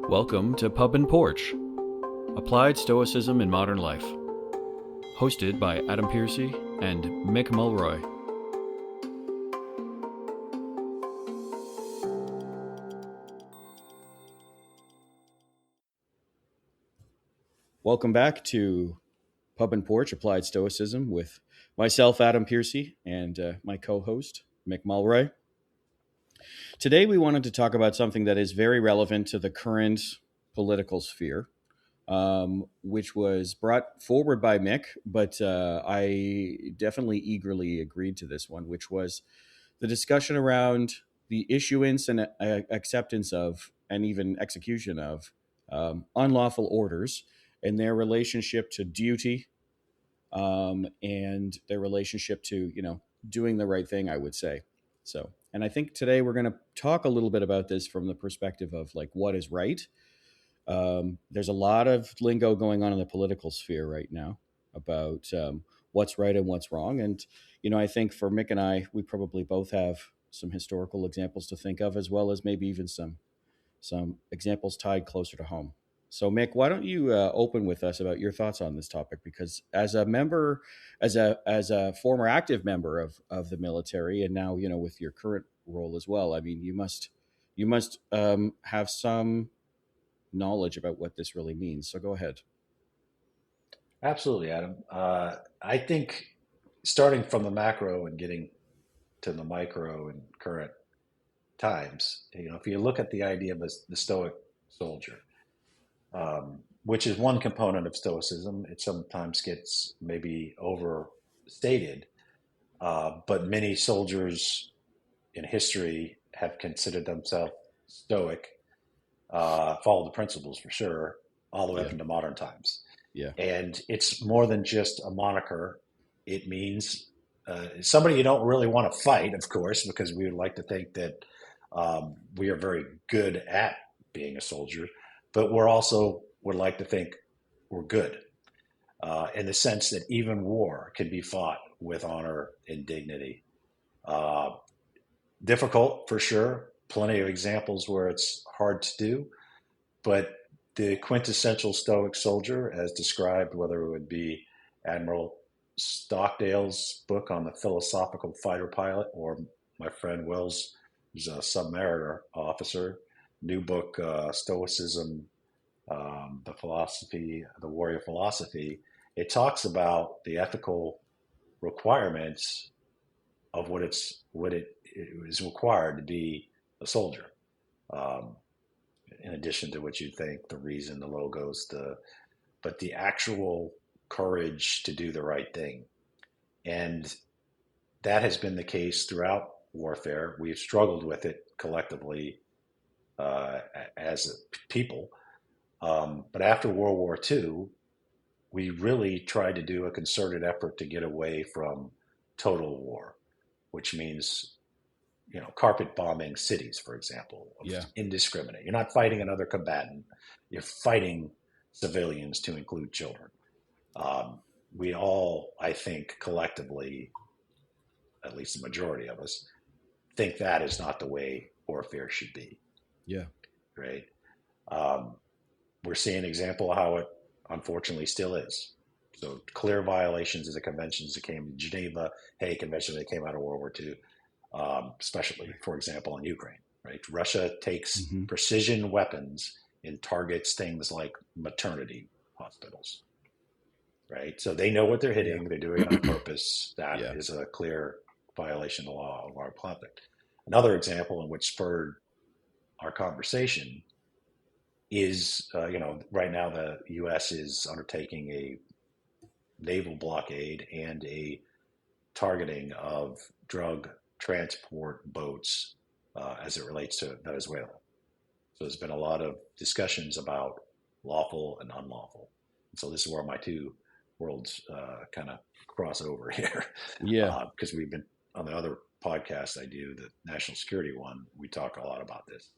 Welcome to Pub and Porch, Applied Stoicism in Modern Life, hosted by Adam Piercy and Mick Mulroy. Welcome back to Pub and Porch, Applied Stoicism with myself, Adam Piercy, and my co-host, Mick Mulroy. Today we wanted to talk about something that is very relevant to the current political sphere, which was brought forward by Mick, but I definitely eagerly agreed to this one, which was the discussion around the issuance and acceptance of, and even execution of, unlawful orders and their relationship to duty, and their relationship to, doing the right thing, I would say. So, and I think today we're going to talk a little bit about this from the perspective of like what is right. There's a lot of lingo going on in the political sphere right now about what's right and what's wrong. And, I think for Mick and I, we probably both have some historical examples to think of, as well as maybe even some examples tied closer to home. So, Mick, why don't you open with us about your thoughts on this topic? Because as a member, as a former active member of the military, and now with your current role as well, I mean, you must have some knowledge about what this really means. So go ahead. Absolutely, Adam. I think starting from the macro and getting to the micro in current times, if you look at the idea of the Stoic soldier, which is one component of Stoicism, it sometimes gets maybe overstated, but many soldiers in history have considered themselves Stoic, follow the principles for sure, all the way up into modern times. Yeah. And it's more than just a moniker. It means somebody you don't really want to fight, of course, because we would like to think that we are very good at being a soldier, but we're also would like to think we're good in the sense that even war can be fought with honor and dignity. Difficult for sure. Plenty of examples where it's hard to do, but the quintessential Stoic soldier, as described, whether it would be Admiral Stockdale's book on the philosophical fighter pilot, or my friend Will's, who's a submariner officer, new book, Stoicism, the philosophy, the warrior philosophy, it talks about the ethical requirements of what it is required to be a soldier. In addition to what you think, the reason, the logos, but the actual courage to do the right thing. And that has been the case throughout warfare. We've struggled with it collectively as a people. But after World War II, we really tried to do a concerted effort to get away from total war, which means carpet bombing cities, for example, indiscriminate. You're not fighting another combatant. You're fighting civilians, to include children. We all, I think, collectively, at least the majority of us, think that is not the way warfare should be. Yeah. Right? We're seeing an example of how it unfortunately still is. So clear violations of the conventions that came in Geneva, Hague Convention that came out of World War II. Especially, for example, in Ukraine, right? Russia takes precision weapons and targets things like maternity hospitals, right? So they know what they're hitting. They're doing it on purpose. That is a clear violation of the law of our conflict. Another example in which spurred our conversation is, right now the U.S. is undertaking a naval blockade and a targeting of drug transport boats as it relates to Venezuela. So there's been a lot of discussions about lawful and unlawful. And so this is where my two worlds kind of cross over here. Yeah. Because we've been on the other podcast I do, the national security one, we talk a lot about this.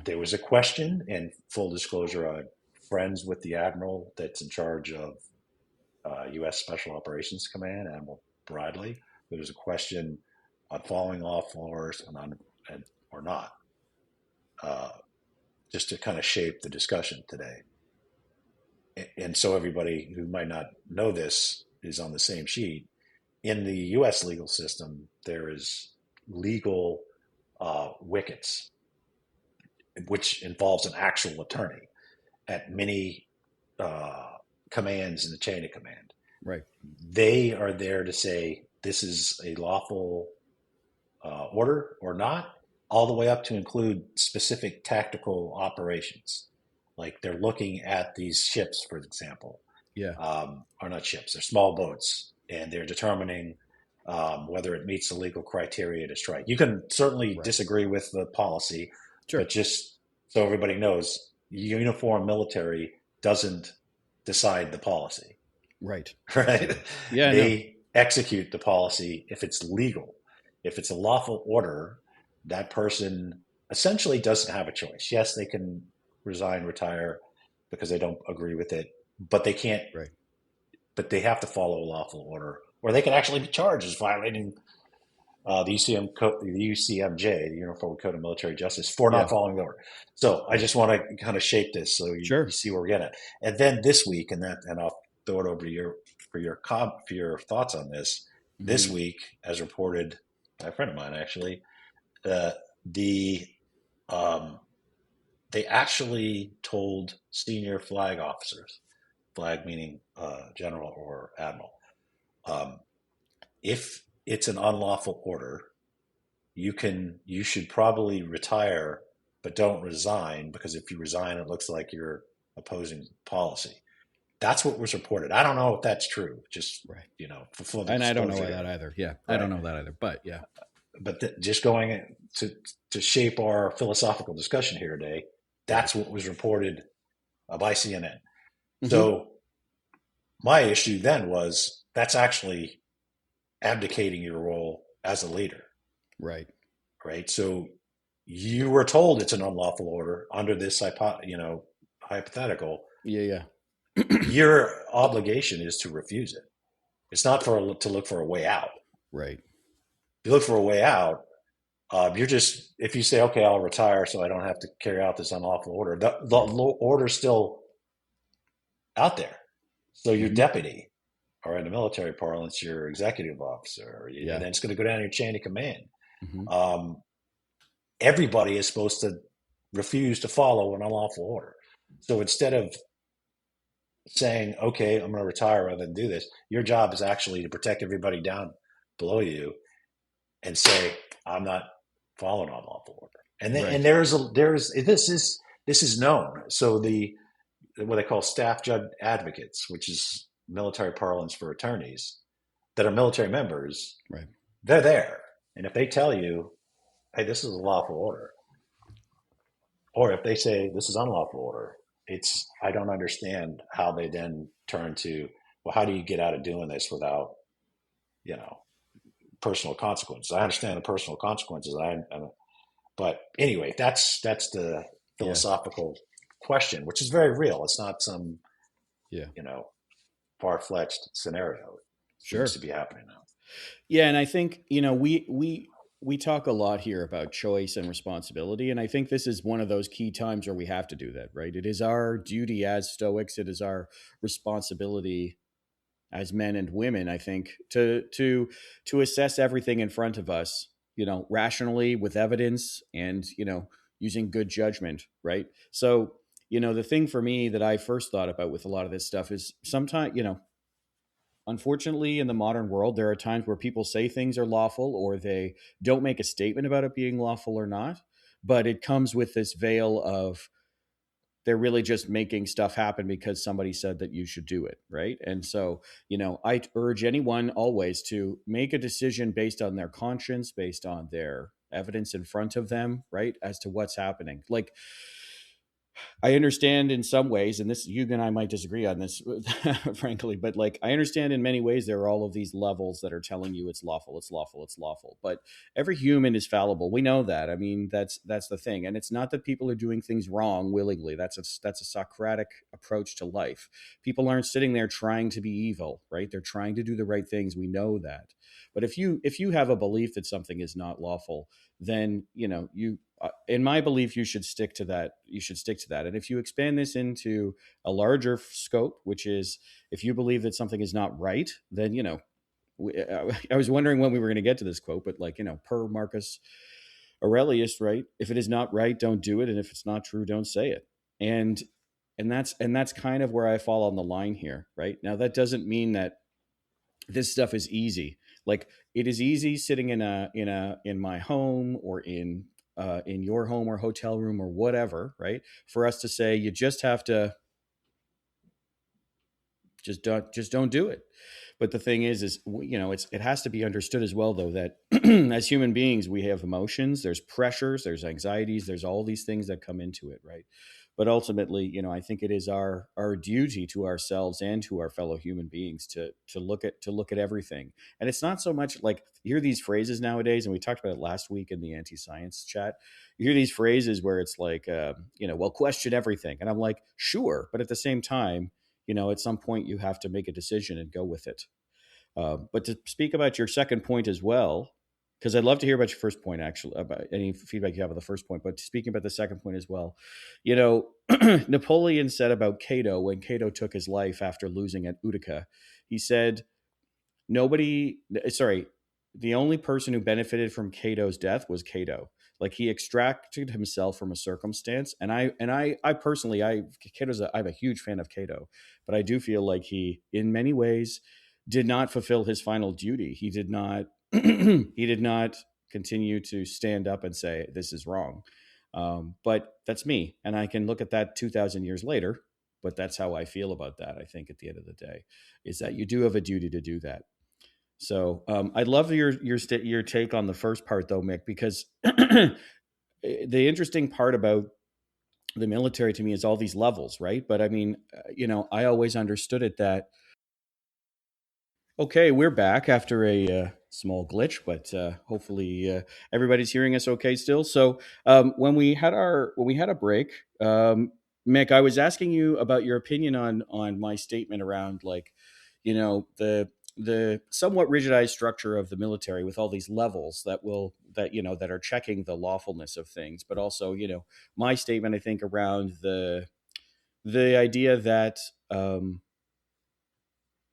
There was a question, and full disclosure, I'm friends with the admiral that's in charge of U.S. Special Operations Command, Admiral Bradley. There was a question on following off orders or not. just to kind of shape the discussion today. And so everybody who might not know this is on the same sheet. In the U.S. legal system, there is legal wickets, which involves an actual attorney at many commands in the chain of command. Right. They are there to say this is a lawful order or not, all the way up to include specific tactical operations. Like they're looking at these ships, for example, Yeah. are not ships, they're small boats, and they're determining whether it meets the legal criteria to strike. You can certainly Right. disagree with the policy, Sure. but just so everybody knows, uniform military doesn't decide the policy, Right. right? Yeah. No. They execute the policy if it's legal. If it's a lawful order, that person essentially doesn't have a choice. Yes, they can resign, retire because they don't agree with it, but they can't. Right. But they have to follow a lawful order, or they can actually be charged as violating the UCMJ, the Uniform Code of Military Justice, for not Yeah. following the order. So I just want to kind of shape this so you Sure. see where we're getting at. And then this week, and I'll throw it over to for your thoughts on this. This Mhm. week, as reported by a friend of mine, actually, the they actually told senior flag officers, flag meaning general or admiral, if it's an unlawful order, you should probably retire, but don't resign, because if you resign, it looks like you're opposing policy. That's what was reported. I don't know if that's true. Just Right. for full And I don't know disclosure that here, either. Yeah. I right? don't know that either. But yeah. But just going to shape our philosophical discussion here today, that's Right. what was reported by CNN. Mm-hmm. So my issue then was that's actually abdicating your role as a leader, Right. right? So you were told it's an unlawful order under this hypothetical. Yeah. Your obligation is to refuse it. It's not to look for a way out. Right. If you look for a way out, if you say, okay, I'll retire so I don't have to carry out this unlawful order, the order's still out there. So your Mm-hmm. deputy, or in the military parlance, your executive officer, Yeah. and then it's going to go down your chain of command. Mm-hmm. Everybody is supposed to refuse to follow an unlawful order. So instead of saying, okay, I'm going to retire rather than do this, your job is actually to protect everybody down below you and say, I'm not following unlawful order. And then, Right. and this is known. So what they call staff judge advocates, which is military parlance for attorneys that are military members, Right. they're there. And if they tell you, hey, this is a lawful order, or if they say this is unlawful order, I don't understand how they then turn to, well, how do you get out of doing this without, personal consequences? I understand the personal consequences. But anyway, that's the Yeah. philosophical question, which is very real. It's not some, Yeah. far-fetched scenario. It seems Sure. to be happening now. Yeah. And I think, we talk a lot here about choice and responsibility. And I think this is one of those key times where we have to do that, right? It is our duty as Stoics. It is our responsibility as men and women, I think, to assess everything in front of us, rationally with evidence and, using good judgment, right? So, the thing for me that I first thought about with a lot of this stuff is sometimes, unfortunately, in the modern world, there are times where people say things are lawful or they don't make a statement about it being lawful or not. But it comes with this veil of they're really just making stuff happen because somebody said that you should do it. Right. And so, I urge anyone always to make a decision based on their conscience, based on their evidence in front of them, right, as to what's happening. Like, I understand in some ways, and this, you and I might disagree on this, frankly, but like I understand in many ways there are all of these levels that are telling you it's lawful, it's lawful, it's lawful. But every human is fallible. We know that. I mean, that's the thing, and it's not that people are doing things wrong willingly. That's a Socratic approach to life. People aren't sitting there trying to be evil, right? They're trying to do the right things. We know that. But if you have a belief that something is not lawful, then you in my belief, you should stick to that. You should stick to that. And if you expand this into a larger scope, which is if you believe that something is not right, then, I was wondering when we were going to get to this quote, but like, per Marcus Aurelius, right? If it is not right, don't do it. And if it's not true, don't say it. And, and that's kind of where I fall on the line here, right? Now, that doesn't mean that this stuff is easy. Like it is easy sitting in my home or in your home or hotel room or whatever, right? For us to say you just have to just don't do it. But the thing is it has to be understood as well, though, that as human beings we have emotions, there's pressures, there's anxieties, there's all these things that come into it, right? But ultimately, I think it is our duty to ourselves and to our fellow human beings to look at everything. And it's not so much like you hear these phrases nowadays, and we talked about it last week in the anti-science chat. You hear these phrases where it's like, well, question everything, and I'm like, sure, but at the same time, at some point you have to make a decision and go with it. But to speak about your second point as well, because I'd love to hear about your first point, actually, about any feedback you have on the first point, but speaking about the second point as well, Napoleon said about Cato when Cato took his life after losing at Utica, he said, nobody, sorry, the only person who benefited from Cato's death was Cato. Like he extracted himself from a circumstance, and I personally, I'm a huge fan of Cato, but I do feel like he, in many ways, did not fulfill his final duty. He did not, he did not continue to stand up and say this is wrong. But that's me, and I can look at that 2,000 years later. But that's how I feel about that. I think at the end of the day, is that you do have a duty to do that. So I'd love your take on the first part, though, Mick, because the interesting part about the military to me is all these levels, right? But I mean, I always understood it that okay, we're back after a small glitch, but hopefully everybody's hearing us okay still. So when we had a break, Mick, I was asking you about your opinion on my statement around like, the somewhat rigidized structure of the military with all these levels that are checking the lawfulness of things, but also my statement I think around the idea that.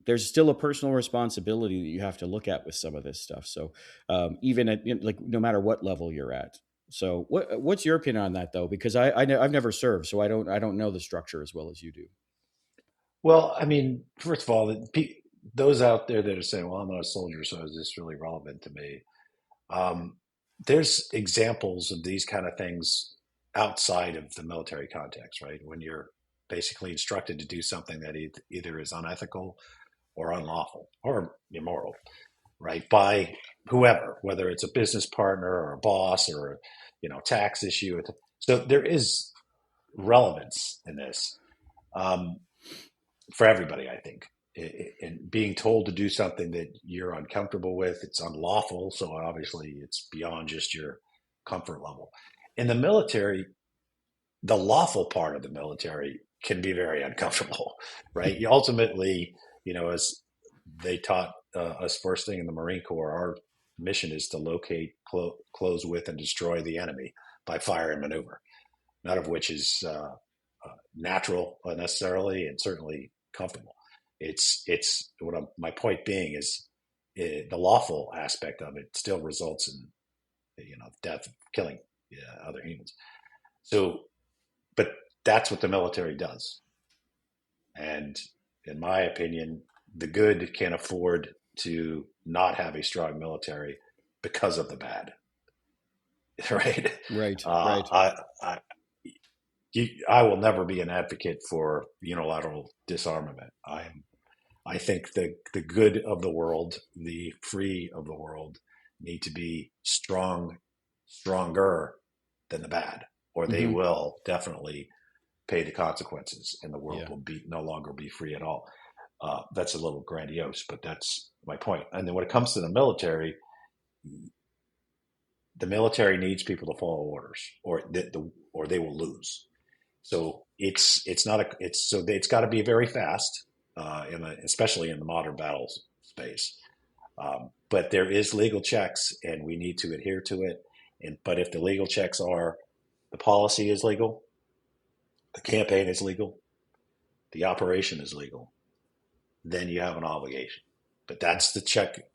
There's still a personal responsibility that you have to look at with some of this stuff. So even at like no matter what level you're at. So what's your opinion on that though? Because I've never served, so I don't know the structure as well as you do. Well, I mean, first of all, those out there that are saying, "Well, I'm not a soldier, so is this really relevant to me?" Um, there's examples of these kind of things outside of the military context, right? When you're basically instructed to do something that either is unethical or unlawful or immoral, right? By whoever, whether it's a business partner or a boss or tax issue. So there is relevance in this um, for everybody, I think. And being told to do something that you're uncomfortable with, it's unlawful. So obviously, it's beyond just your comfort level. In the military, the lawful part of the military can be very uncomfortable, right? You ultimately, as they taught us first thing in the Marine Corps, our mission is to locate, close with, and destroy the enemy by fire and maneuver, none of which is natural necessarily, and certainly comfortable. It's my point being is the lawful aspect of it still results in death, killing other humans. So, but that's what the military does, and in my opinion, the good can afford to not have a strong military because of the bad, right? Right, Uh, right. I, I, I will never be an advocate for unilateral disarmament. I think the good of the world, the free of the world, need to be stronger than the bad, or they Hmm. will definitely pay the consequences, and the world Yeah. will no longer be free at all. That's a little grandiose, but that's my point. And then when it comes to the military needs people to follow orders, or they will lose. So it's not a it's so it's got to be very fast, especially in the modern battle space. But there is legal checks, and we need to adhere to it. But if the legal checks are the policy is legal, the campaign is legal, the operation is legal, then you have an obligation. But that's the check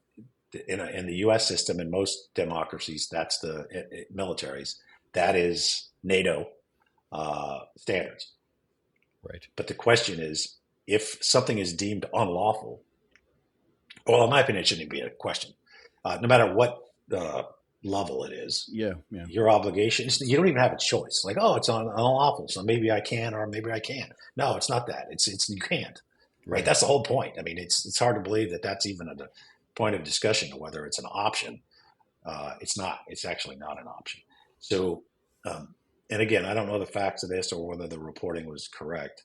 in the U.S. system. In most democracies, that's the militaries. That is NATO standards. Right. But the question is, if something is deemed unlawful, well, in my opinion, it shouldn't even be a question. No matter what level it is, Yeah. your obligation, you don't even have a choice. Like, oh, it's unlawful, so maybe I can or maybe I can't. No, it's not that. It's you can't. Right? That's the whole point. I mean, it's hard to believe that that's even a point of discussion, whether it's an option. It's not. It's actually not an option. So, and again, I don't know the facts of this or whether the reporting was correct.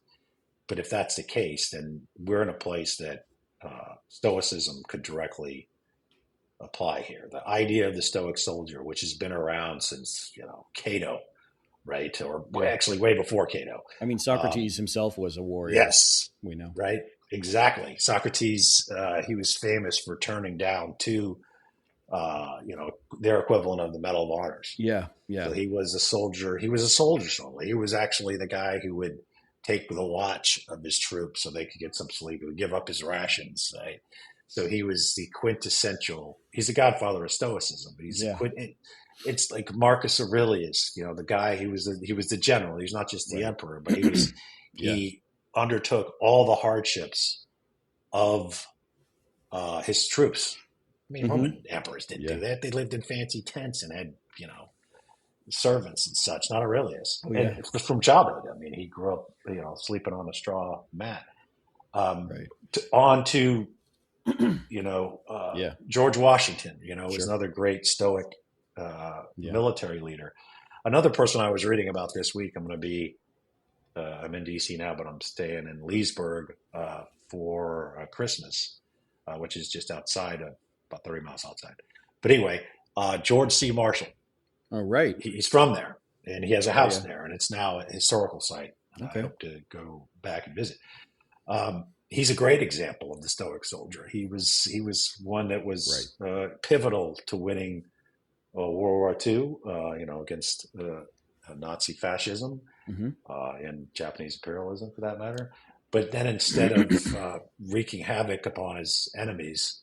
But if that's the case, then we're in a place that Stoicism could directly apply here. The idea of the Stoic soldier, which has been around since Cato, right, or actually way before Cato. I mean, Socrates himself was a warrior. Yes, we know. Right, exactly. Socrates, he was famous for turning down two, their equivalent of the Medal of Honors. Yeah. So he was a soldier. He was a soldier solely. He was actually the guy who would take the watch of his troops so they could get some sleep. He would give up his rations. Right? So he was the quintessential. He's the godfather of Stoicism. But it's like Marcus Aurelius. The guy. He was the general. He's not just the emperor, but he undertook all the hardships of his troops. I mean, Roman emperors didn't do that. They lived in fancy tents and had servants and such. Not Aurelius. And it's just from childhood. I mean, he grew up sleeping on a straw mat. On to George Washington. Was another great Stoic military leader. Another person I was reading about this week. I'm in DC now, but I'm staying in Leesburg for Christmas, which is just outside of about 30 miles outside. But anyway, George C. Marshall. Oh, right. He's from there, and he has a house there, and it's now a historical site. Okay. I hope to go back and visit. He's a great example of the Stoic soldier. He was one that was pivotal to winning World War II, against Nazi fascism and Japanese imperialism, for that matter. But then instead of wreaking havoc upon his enemies,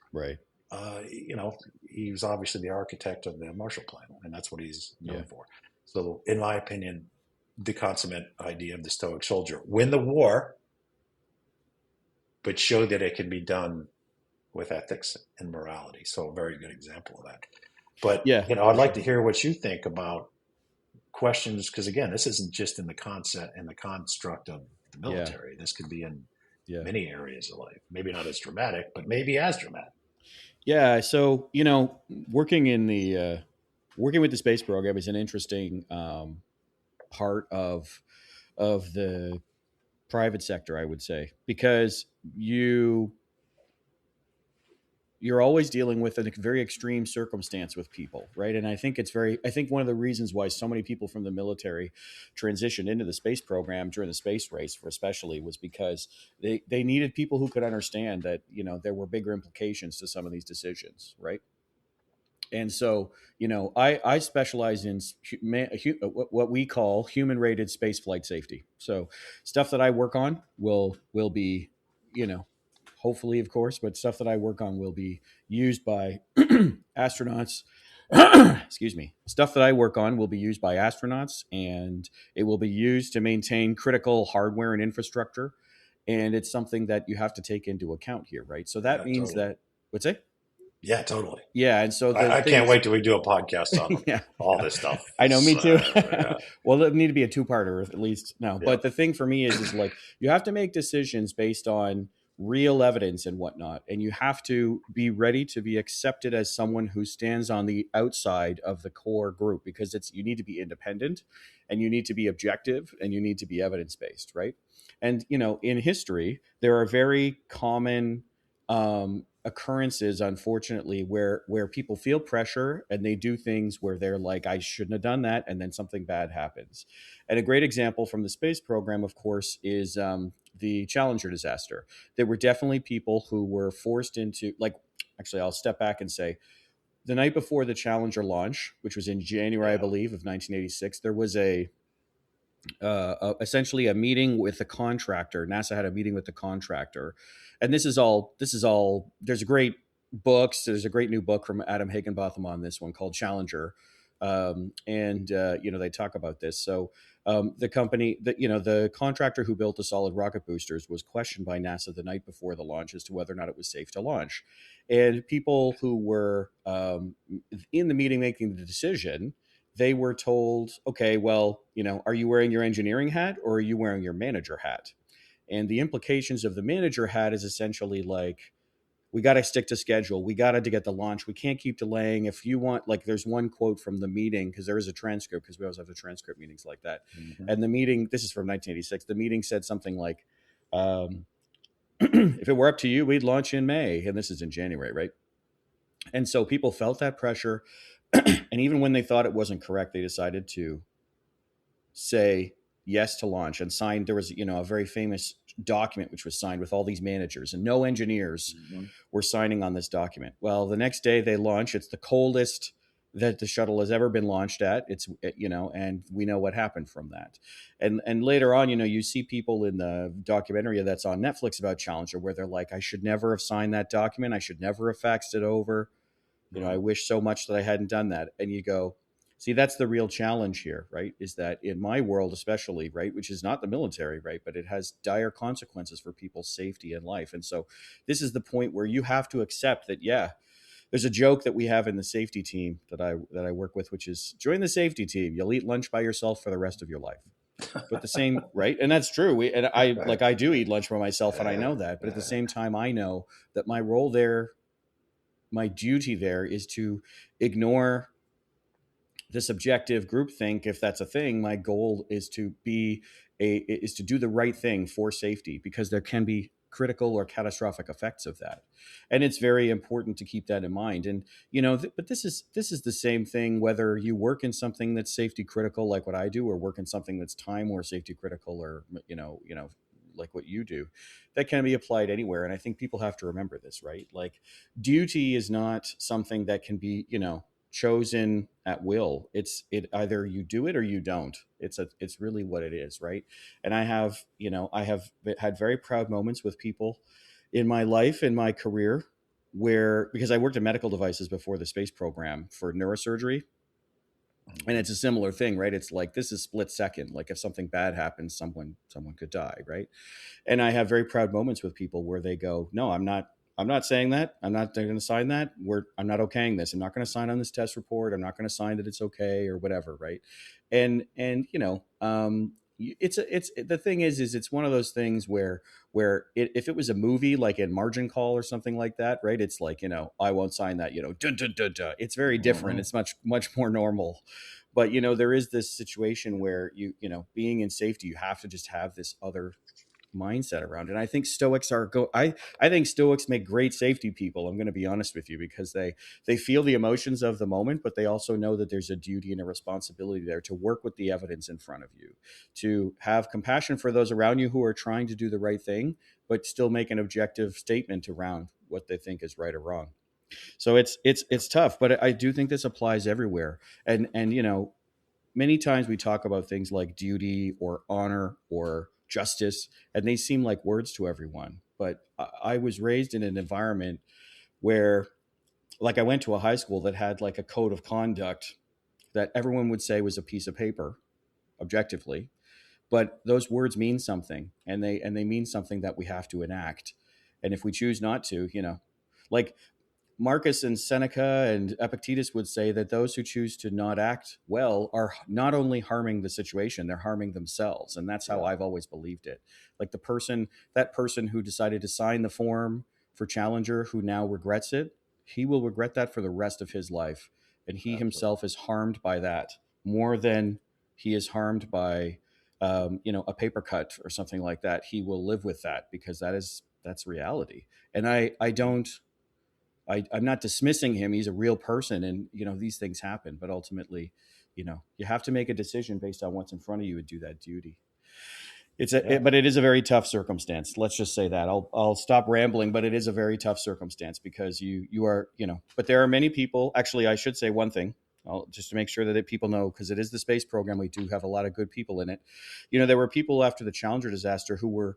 he was obviously the architect of the Marshall Plan, and that's what he's known for. So, in my opinion, the consummate idea of the Stoic soldier: win the war, but show that it can be done with ethics and morality. So, a very good example of that. But I'd like to hear what you think about questions, because again, this isn't just in the concept and the construct of the military. This could be in many areas of life. Maybe not as dramatic, but maybe as dramatic. Yeah. So, working with the space program is an interesting part of the private sector, I would say, because you're always dealing with a very extreme circumstance with people, right? And I think one of the reasons why so many people from the military transitioned into the space program during the space race, especially, was because they needed people who could understand that, there were bigger implications to some of these decisions, right? And so, I specialize in what we call human-rated space flight safety. So stuff that I work on will be, hopefully, of course, but stuff that I work on will be used by astronauts. Excuse me. Stuff that I work on will be used by astronauts, and it will be used to maintain critical hardware and infrastructure. And it's something that you have to take into account here, right? So that means that, what's it? Yeah, totally. Yeah, and so I can't wait till we do a podcast on all this stuff. I know, me too. Well, it'll need to be a two-parter at least now. Yeah. But the thing for me is like you have to make decisions based on real evidence and whatnot. And you have to be ready to be accepted as someone who stands on the outside of the core group, because you need to be independent, and you need to be objective, and you need to be evidence based, right? And in history, there are very common occurrences, unfortunately, where people feel pressure and they do things where they're like, I shouldn't have done that, and then something bad happens. And a great example from the space program, of course, is the Challenger disaster. There were definitely people who were forced into, like, actually, I'll step back and say, the night before the Challenger launch, which was in January, I Yeah. believe, of 1986, there was essentially a meeting with the contractor. NASA had a meeting with the contractor, and this is all. There's a great books. There's a great new book from Adam Higginbotham on this one called Challenger, and they talk about this. So the company, the contractor who built the solid rocket boosters, was questioned by NASA the night before the launch as to whether or not it was safe to launch, and people who were in the meeting making the decision, they were told, okay, well, are you wearing your engineering hat or are you wearing your manager hat? And the implications of the manager hat is essentially like, we got to stick to schedule. We got to get the launch. We can't keep delaying. If you want, like, there's one quote from the meeting, because there is a transcript, because we always have the transcript meetings like that. Mm-hmm. And the meeting, this is from 1986, the meeting said something like, if it were up to you, we'd launch in May. And this is in January, right? And so people felt that pressure. And even when they thought it wasn't correct, they decided to say yes to launch and signed. There was, a very famous document which was signed with all these managers, and no engineers Mm-hmm. were signing on this document. Well, the next day they launch. It's the coldest that the shuttle has ever been launched at. And we know what happened from that. And later on, you see people in the documentary that's on Netflix about Challenger where they're like, I should never have signed that document. I should never have faxed it over. I wish so much that I hadn't done that. And you go, see, that's the real challenge here, right? Is that in my world, especially, right, which is not the military, right, but it has dire consequences for people's safety and life. And so this is the point where you have to accept that, yeah, there's a joke that we have in the safety team that I work with, which is, join the safety team. You'll eat lunch by yourself for the rest of your life. But the same, right? And that's true. I do eat lunch by myself, and I know that. But at the same time, I know that my role there, my duty there, is to ignore this objective groupthink, if that's a thing. My goal is to do the right thing for safety, because there can be critical or catastrophic effects of that, and it's very important to keep that in mind. And but this is the same thing whether you work in something that's safety critical, like what I do, or work in something that's time or safety critical, or like what you do. That can be applied anywhere, and I think people have to remember this, right? Like, duty is not something that can be chosen at will. It either you do it or you don't. It's really what it is, right? And I have had very proud moments with people in my life, in my career, where, because I worked in medical devices before the space program for neurosurgery, and it's a similar thing, right? It's like, this is split second. Like, if something bad happens, someone could die, right? And I have very proud moments with people where they go, no, I'm not saying that. I'm not going to sign that. I'm not okaying this. I'm not going to sign on this test report. I'm not going to sign that it's okay or whatever, right? And it's the thing is it's one of those things where if it was a movie like in Margin Call or something like that, right? It's like, I won't sign that. Dun, dun, dun, dun. It's very different. Mm-hmm. It's much more normal. But there is this situation where being in safety, you have to just have this other mindset around it. And I think Stoics I think Stoics make great safety people. I'm going to be honest with you, because they feel the emotions of the moment, but they also know that there's a duty and a responsibility there to work with the evidence in front of you, to have compassion for those around you who are trying to do the right thing, but still make an objective statement around what they think is right or wrong. So it's tough, but I do think this applies everywhere. And many times we talk about things like duty or honor or justice, and they seem like words to everyone. But I was raised in an environment where, like, I went to a high school that had like a code of conduct that everyone would say was a piece of paper, objectively, but those words mean something, and they mean something that we have to enact. And if we choose not to, like, Marcus and Seneca and Epictetus would say that those who choose to not act well are not only harming the situation, they're harming themselves. And that's how Yeah, I've always believed it. Like that person who decided to sign the form for Challenger, who now regrets it, he will regret that for the rest of his life. And he absolutely. himself is harmed by that more than he is harmed by, a paper cut or something like that. He will live with that because that's reality. And I'm not dismissing him. He's a real person, and these things happen. But ultimately, you have to make a decision based on what's in front of you and do that duty. Yeah, But it is a very tough circumstance. Let's just say that. I'll stop rambling, but it is a very tough circumstance because you are But there are many people. Actually, I should say one thing. Just to make sure that people know, because it is the space program, we do have a lot of good people in it. There were people after the Challenger disaster who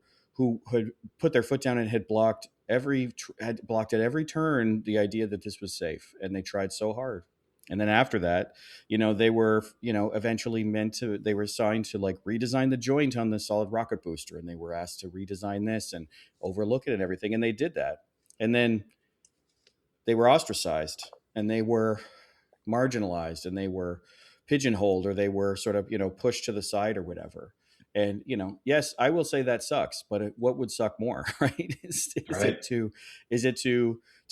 had put their foot down and had blocked at every turn the idea that this was safe, and they tried so hard. And then after that, they were eventually they were assigned to like redesign the joint on the solid rocket booster, and they were asked to redesign this and overlook it and everything, and they did that. And then they were ostracized, and they were marginalized, and they were pigeonholed, or they were sort of pushed to the side or whatever. And yes, I will say that sucks, but what would suck more? Right? Is right. it to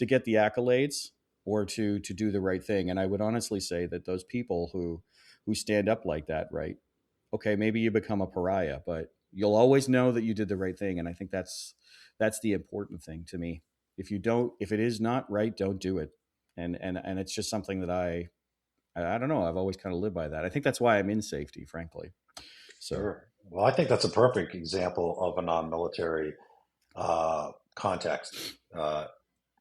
get the accolades, or to do the right thing? And I would honestly say that those people who stand up like that, right, okay, maybe you become a pariah, but you'll always know that you did the right thing. And I think that's the important thing to me. If it is not right, don't do it. And it's just something that I don't know. I've always kind of lived by that. I think that's why I'm in safety, frankly. So Sure. Well, I think that's a perfect example of a non-military context,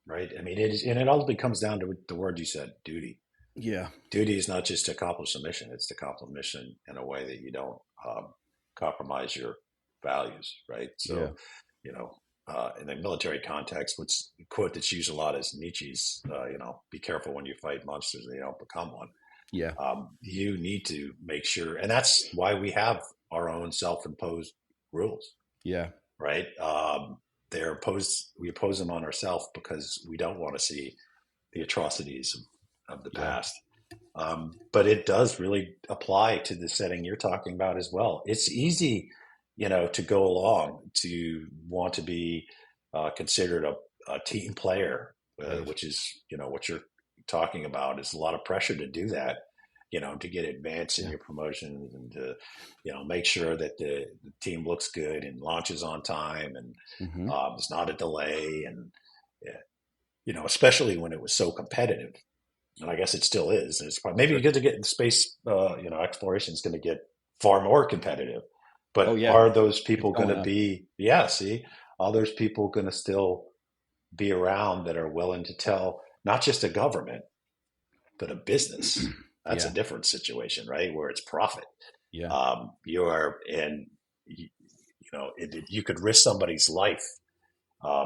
right? I mean, it is, and it ultimately comes down to the word you said, duty. yeah, Duty is not just to accomplish a mission; it's to accomplish a mission in a way that you don't compromise your values, right? yeah, So, in a military context, which the quote that's used a lot is Nietzsche's, "Be careful when you fight monsters; they don't become one." yeah, You need to make sure, and that's why we have our own self-imposed rules, yeah, right? They're opposed. We oppose them on ourselves because we don't want to see the atrocities of the yeah, past. But it does really apply to the setting you're talking about as well. It's easy, to go along to want to be considered a team player, right, which is, what you're talking about. Is a lot of pressure to do that, to get advanced in yeah, your promotions and to, make sure that the team looks good and launches on time and hmm, there's not a delay. And, yeah, especially when it was so competitive, and I guess it still is. It's probably, maybe sure. good to get in space. Exploration is going to get far more competitive. Oh But yeah, are those it's people going going to up. be? Yeah, see, are those people going to still be around that are willing to tell not just a government but a business? That's a Yeah, different situation, right? Where it's profit. yeah, You are, and you could risk somebody's life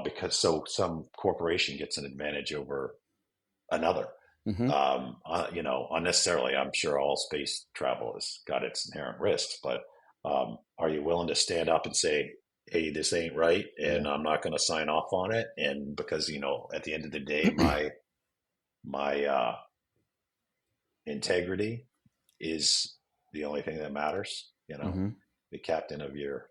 because some corporation gets an advantage over another. hmm, Unnecessarily. I'm sure all space travel has got its inherent risks, but are you willing to stand up and say, "Hey, this ain't right, yeah, and I'm not going to sign off on it"? And because at the end of the day, my integrity is the only thing that matters. hmm, The captain of your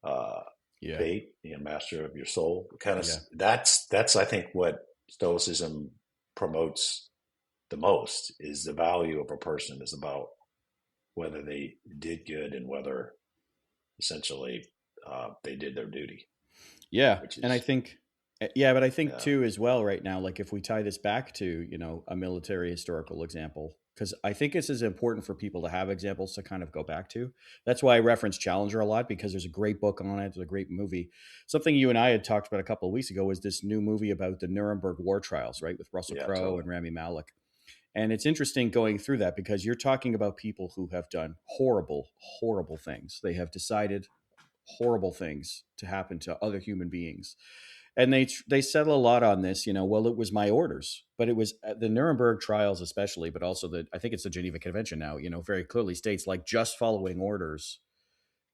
uh, yeah, fate, master of your soul. Kind of yeah, that's I think what Stoicism promotes the most is the value of a person is about whether they did good and whether essentially they did their duty, yeah. which And I is think, yeah, but I think uh, too as well right now, like if we tie this back to a military historical example, because I think this is important for people to have examples to kind of go back to. That's why I reference Challenger a lot, because there's a great book on it. There's a great movie. Something you and I had talked about a couple of weeks ago was this new movie about the Nuremberg war trials, right, with Russell yeah, Crowe totally. and Rami Malek. And it's interesting going through that because you're talking about people who have done horrible, horrible things. They have decided horrible things to happen to other human beings, and they settle a lot on this. Well, it was my orders, but it was the Nuremberg trials, especially, but also I think it's the Geneva Convention now. Very clearly states like just following orders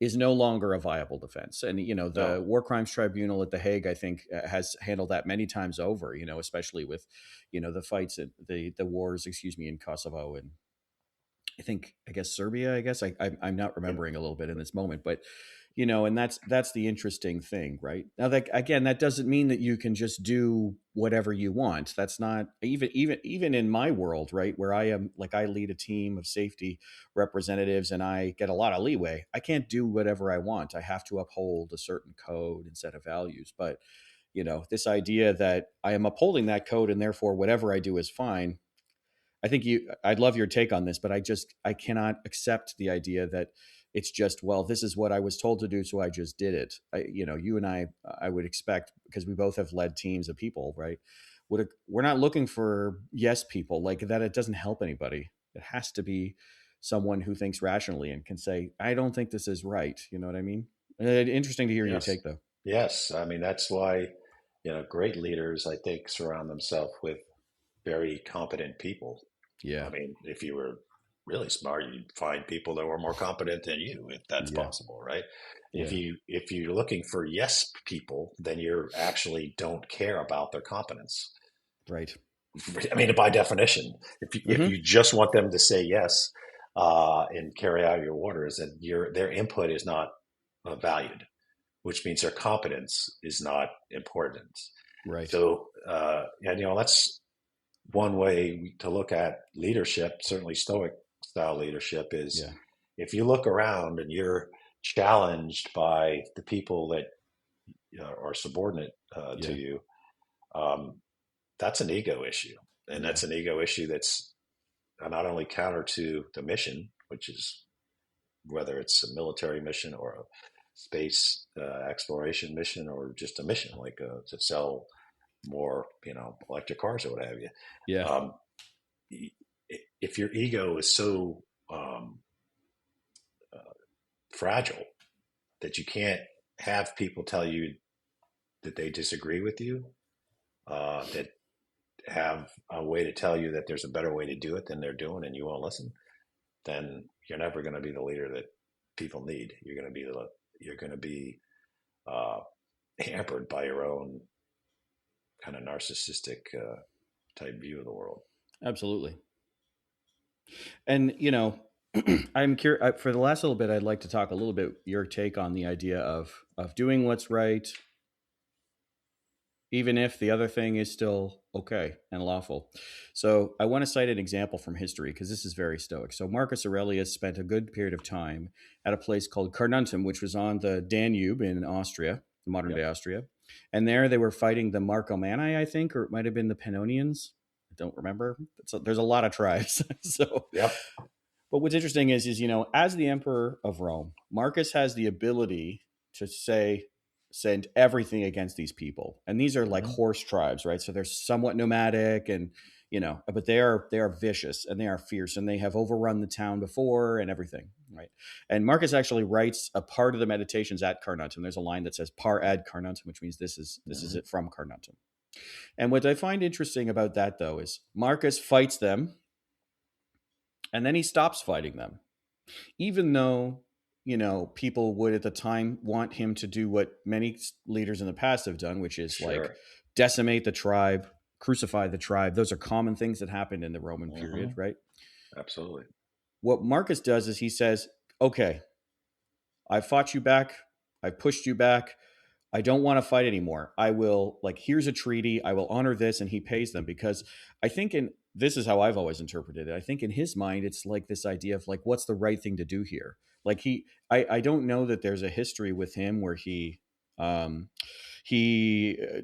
is no longer a viable defense. And, the No. War Crimes Tribunal at The Hague, I think, has handled that many times over, especially with, the fights at the wars, excuse me, in Kosovo and I guess Serbia. I'm not Yeah. remembering a little bit in this moment, but and that's the interesting thing, right? Now, that again, that doesn't mean that you can just do whatever you want. That's not even in my world, right? Where I am, like, I lead a team of safety representatives, and I get a lot of leeway. I can't do whatever I want. I have to uphold a certain code and set of values. But this idea that I am upholding that code, and therefore whatever I do is fine. I'd love your take on this, but I cannot accept the idea that it's just, well, this is what I was told to do, so I just did it. You and I would expect, because we both have led teams of people, right? We're not looking for yes people like that. It doesn't help anybody. It has to be someone who thinks rationally and can say, I don't think this is right. You know what I mean? Interesting to hear your Yes. take, though. Yes. I mean, that's why, great leaders, I think, surround themselves with very competent people. I Yeah. mean, if you were really smart, you'd find people that were more competent than you, if that's Yeah. possible, right? Yeah. If you're looking for yes people, then you actually don't care about their competence. Right. I mean, by definition, if Hmm. you just want them to say yes and carry out your orders, then their input is not valued, which means their competence is not important. Right. So, and that's one way to look at leadership. Certainly, Stoic style leadership is Yeah. if you look around and you're challenged by the people that are subordinate to Yeah. you, um, that's an ego issue, and Yeah. that's an ego issue that's not only counter to the mission, which is whether it's a military mission or a space exploration mission or just a mission like to sell more, electric cars or what have you. Yeah. Um, if your ego is so um, uh, fragile that you can't have people tell you that they disagree with you, that have a way to tell you that there's a better way to do it than they're doing, and you won't listen, then you're never going to be the leader that people need. You're going to be uh, hampered by your own kind of narcissistic type view of the world. Absolutely. And I'm curious for the last little bit. I'd like to talk a little bit your take on the idea of doing what's right, even if the other thing is still okay and lawful. So I want to cite an example from history because this is very Stoic. So Marcus Aurelius spent a good period of time at a place called Carnuntum, which was on the Danube in Austria, modern day Yep. Austria, and there they were fighting the Marcomanni, I think, or it might have been the Pannonians. I don't remember. There's a lot of tribes. So Yep. but what's interesting is as the emperor of Rome, Marcus has the ability to send everything against these people, and these are like Mm-hmm. horse tribes, right? So they're somewhat nomadic, and but they are vicious and they are fierce, and they have overrun the town before and everything, right? And Marcus actually writes a part of the Meditations at Carnuntum. There's a line that says "par ad Carnuntum," which means this is Mm-hmm. it from Carnuntum. And what I find interesting about that, though, is Marcus fights them, and then he stops fighting them, even though people would at the time want him to do what many leaders in the past have done, which is like Sure. decimate the tribe, crucify the tribe. Those are common things that happened in the Roman period, Mm-hmm. right? Absolutely. What Marcus does is he says, okay, I fought you back, I pushed you back, I don't want to fight anymore. I will, like, here's a treaty. I will honor this. And he pays them because I think this is how I've always interpreted it. I think in his mind, it's like this idea of like, what's the right thing to do here? Like I don't know that there's a history with him where he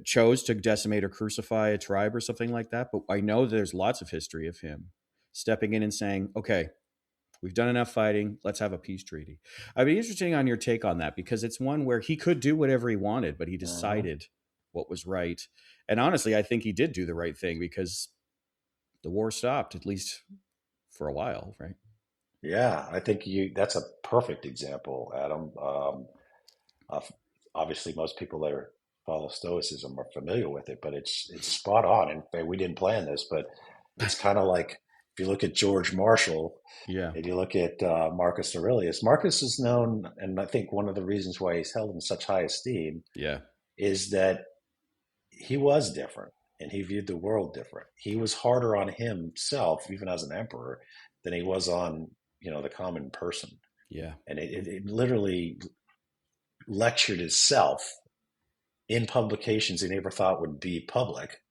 chose to decimate or crucify a tribe or something like that. But I know there's lots of history of him stepping in and saying, okay, we've done enough fighting. Let's have a peace treaty. I'd be interesting on your take on that because it's one where he could do whatever he wanted, but he Mm-hmm. decided what was right. And honestly, I think he did do the right thing because the war stopped, at least for a while, right? Yeah, I think that's a perfect example, Adam. Of- Obviously, most people that follow Stoicism are familiar with it, but it's spot on. And we didn't plan this, but it's kind of like if you look at George Marshall, Yeah. if you look at Marcus Aurelius, Marcus is known, and I think one of the reasons why he's held in such high esteem Yeah. is that he was different and he viewed the world different. He was harder on himself, even as an emperor, than he was on, the common person. Yeah. And it literally lectured himself in publications he never thought would be public,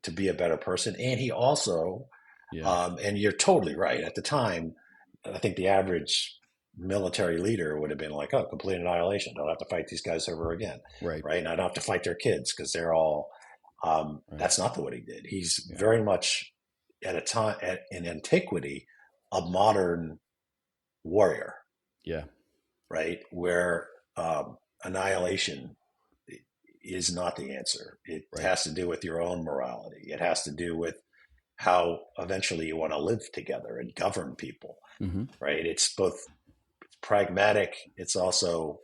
to be a better person. And he also, and you're totally right, at the time, I think the average military leader would have been like, oh, complete annihilation. Don't have to fight these guys ever again. Right. And I don't have to fight their kids because they're all, that's not what he did. He's very much at a time in antiquity, a modern warrior. Yeah. Right. Where annihilation is not the answer. It has to do with your own morality. It has to do with how eventually you want to live together and govern people. Right. It's both pragmatic. It's also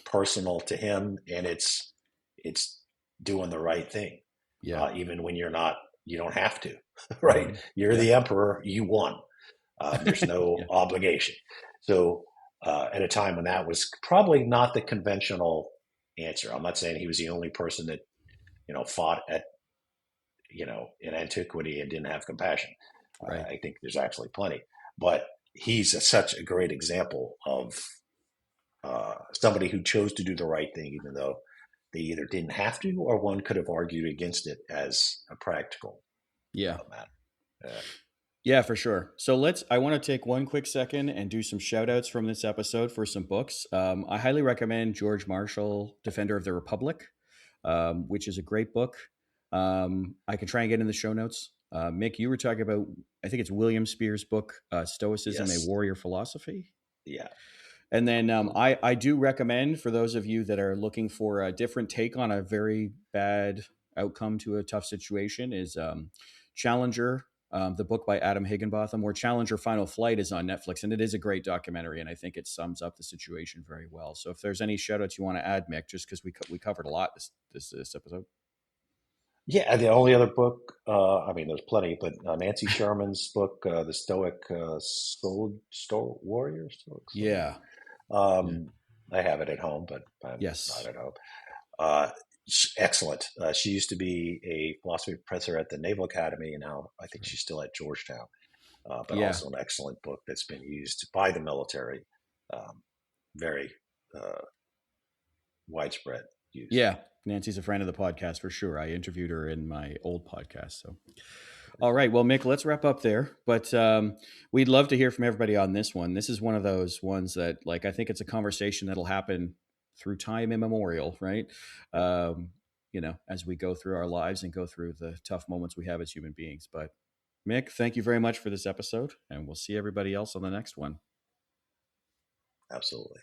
personal to him, and it's doing the right thing. Yeah. Even when you don't have to. Right. You're the emperor. You won. There's no obligation. So at a time when that was probably not the conventional answer. I'm not saying he was the only person that, fought at, in antiquity and didn't have compassion. I think there's actually plenty, but he's such a great example of somebody who chose to do the right thing, even though they either didn't have to, or one could have argued against it as a practical matter. Yeah, for sure. So I want to take one quick second and do some shout outs from this episode for some books. I highly recommend George Marshall, Defender of the Republic, which is a great book. I can try and get in the show notes. Mick, you were talking about, I think it's William Spear's book, Stoicism, A Warrior Philosophy. Yeah. And then I do recommend, for those of you that are looking for a different take on a very bad outcome to a tough situation, is Challenger, the book by Adam Higginbotham, or Challenger Final Flight, is on Netflix. And it is a great documentary, and I think it sums up the situation very well. So if there's any shout outs you want to add, Mick, just because we covered a lot this episode. Yeah, the only other book, there's plenty, but Nancy Sherman's book, The Stoic Soul Warrior. Yeah. I have it at home, but I'm not at home. Excellent. She used to be a philosophy professor at the Naval Academy, and now I think she's still at Georgetown. But also an excellent book that's been used by the military, very widespread use. Yeah, Nancy's a friend of the podcast for sure. I interviewed her in my old podcast. So, all right. Well, Mick, let's wrap up there. But we'd love to hear from everybody on this one. This is one of those ones that, I think it's a conversation that'll happen through time immemorial, right? As we go through our lives and go through the tough moments we have as human beings. But Mick, thank you very much for this episode, and we'll see everybody else on the next one. Absolutely.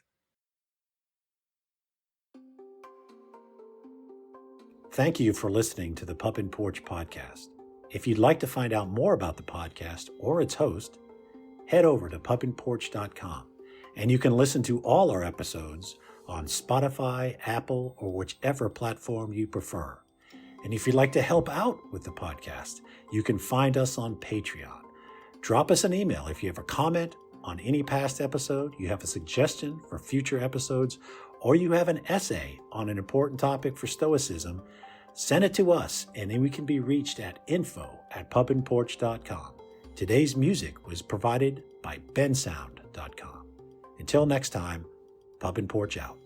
Thank you for listening to the Pup and Porch podcast. If you'd like to find out more about the podcast or its host, head over to pupandporch.com, and you can listen to all our episodes on Spotify, Apple, or whichever platform you prefer. And if you'd like to help out with the podcast, you can find us on Patreon. Drop us an email if you have a comment on any past episode, you have a suggestion for future episodes, or you have an essay on an important topic for Stoicism. Send it to us, and then we can be reached at info@pupandporch.com. Today's music was provided by bensound.com. Until next time, Pup and Porch out.